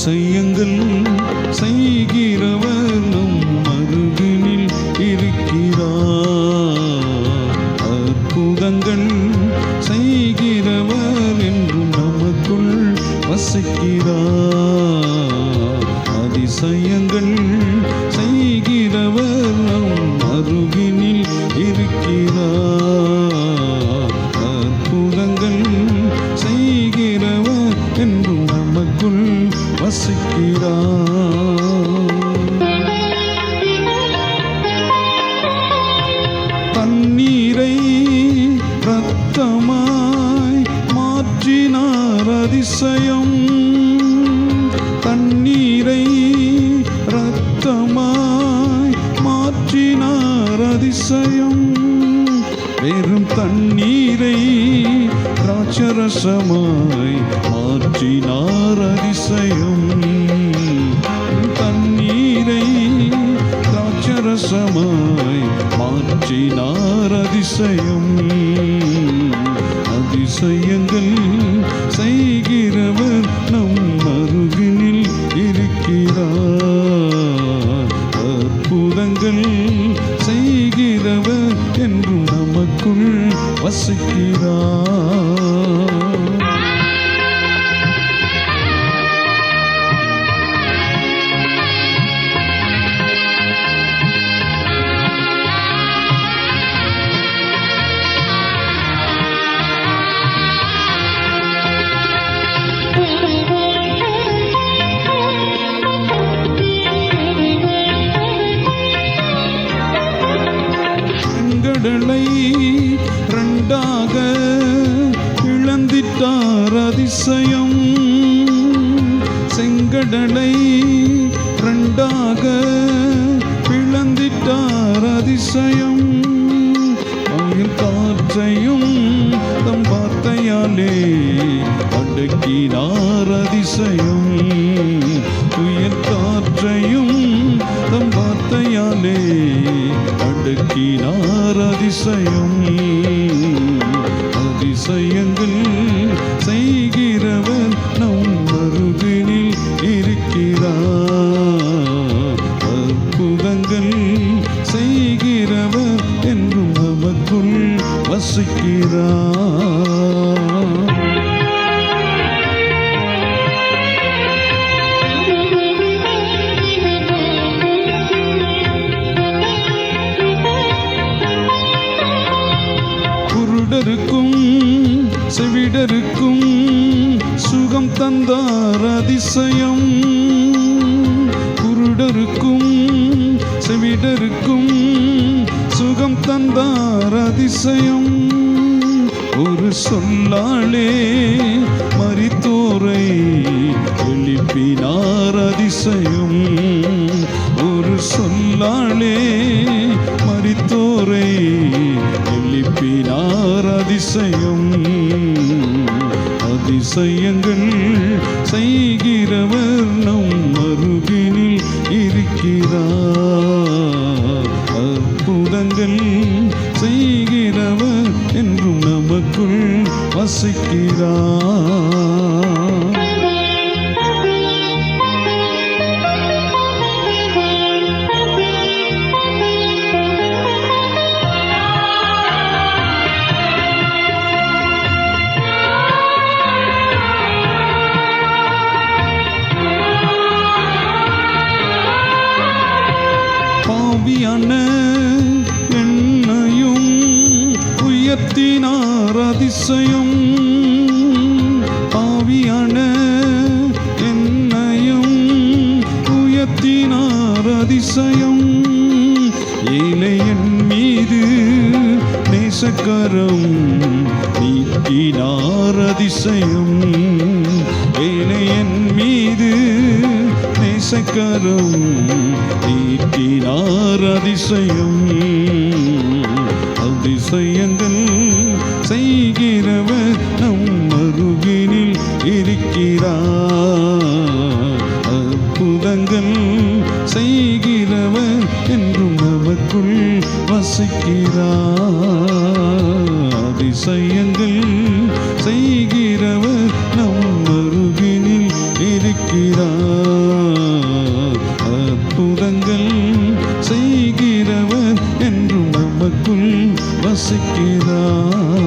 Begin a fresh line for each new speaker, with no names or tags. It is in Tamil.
அதிசயங்கள் செய்கிறவர் நம் அருகினில் இருக்கிறார். அற்புதங்கள் செய்கிறவர் என்றும் நமக்குள் வசிக்கிறார். அதிசயங்கள் செய்கிறவர் நம் அருகினில் இருக்கிறார். அற்புதங்கள் செய்கிறவர் என்றும் நமக்குள் வசிக்கிறார். தண்ணீரை இரத்தமாய் மாற்றினார் அதிசயம். தண்ணீரை இரத்தமாய் மாற்றினார் அதிசயம். வெறும் தண்ணீரை திராட்சரசமாய் மாற்றினார் அதிசயம். தண்ணீரை திராட்சரசமாய் மாற்றினார் அதிசயம். அதிசயங்கள் செய்கிறவர் நம் அருகினில் இருக்கிறார். அற்புதங்கள் செய்கிறவர் என்றும் நமக்குள் வசிக்கிறார். கடலை இரண்டாக இழந்திட்டார் அதிசயம். செங்கடலை இரண்டாக இழந்திட்டார் அதிசயம். அயல் காற்றையும் தம் வார்த்தையாலே அடக்கினார் அதிசயம். புயல் காற்றையும் தம் வார்த்தையாலே அடக்கினார் அதிசயம். அதிசயங்கள் செய்கிறவர் நம் அருகினில் இருக்கிறார். அற்புதங்கள் செய்கிறவர் என்றும் நமக்குள் வசிக்கிறார். குருடருக்கும் செவிடருக்கும் சுகம் தந்தார் அதிசயம். குருடருக்கும் செவிடருக்கும் சுகம் தந்தார் அதிசயம். ஒரு சொல்லாலே மரித்தோரை எழுப்பினார் அதிசயம். ஒரு சொல்லாலே மரித்தோரை எழுப்பினார் அதிசயம். அதிசயங்கள் செய்கிறவர் நம் அருகினில் இருக்கிறார். அற்புதங்கள் செய்கிறவர் என்றும் நமக்குள் வசிக்கிறார். பாவியான என்னையும் உயர்த்தினார் அதிசயம். பாவியான என்னையும் உயர்த்தினார் அதிசயம். ஏழையன் மீது நேசக்கரம் நீட்டினார் அதிசயம். ஏழையன் மீது நேசக்கரம் நீட்டினார் அதிசயம். அதிசயங்கள் செய்கிறவர் நம் அருகினில் இருக்கிறார். அற்புதங்கள் செய்கிறவர் என்றும் நமக்குள் வசிக்கிறார். அதிசயங்கள் செய்கிறவர் நம் அருகினில் இருக்கிறார். வாசிக்கிறார்.